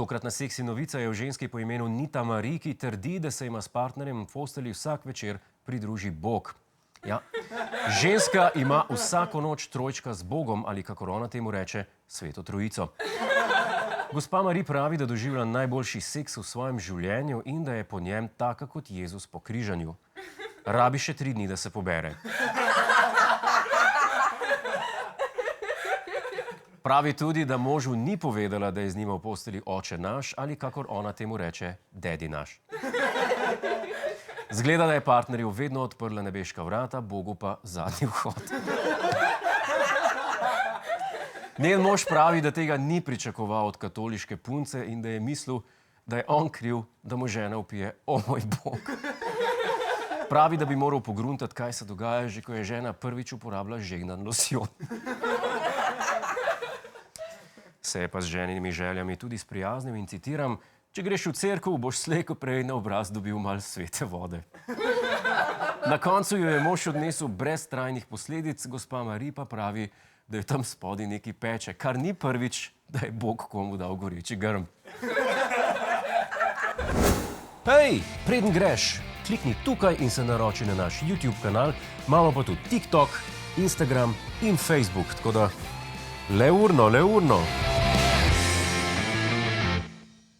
Tokratna seksi novica je o ženski po imenu Nita Marie, ki trdi, da se ima s partnerjem v postelji vsak večer pridruži Bog. Ja, ženska ima vsako noč trojčka z Bogom ali, kakor ona temu reče, Sveto Trojico. Gospa Marie pravi, da doživlja najboljši seks v svojem življenju in da je po njem taka kot Jezus po križanju. Rabi še 3 dni, da se pobere. Pravi tudi, da možu ni povedala, da je z njima v postelji oče naš ali, kakor ona temu reče, dedi naš. Zgleda, da je partnerju vedno odprla nebeška vrata, Bogu pa zadnji vhod. Njen mož pravi, da tega ni pričakoval od katoliške punce in da je mislil, da je on kriv, da mu žena vpije, o moj Bog. Pravi, da bi moral pogruntati, kaj se dogaja, že ko je žena prvič uporabila žegnan losjon. Se je pa z ženinimi željami tudi sprijaznil in citiram: "Če greš v cerkev, boš slej ko prej na obraz dobil malo svete vode." Na koncu jo je mož odnesel brez trajnih posledic, gospa Marie pa pravi, da je tam spodaj nekaj peče, kar ni prvič, da je Bog komu dal goreči grm. Hej, preden greš, klikni tukaj in se naroči na naš YouTube kanal, imamo pa tudi TikTok, Instagram in Facebook, tako da le urno.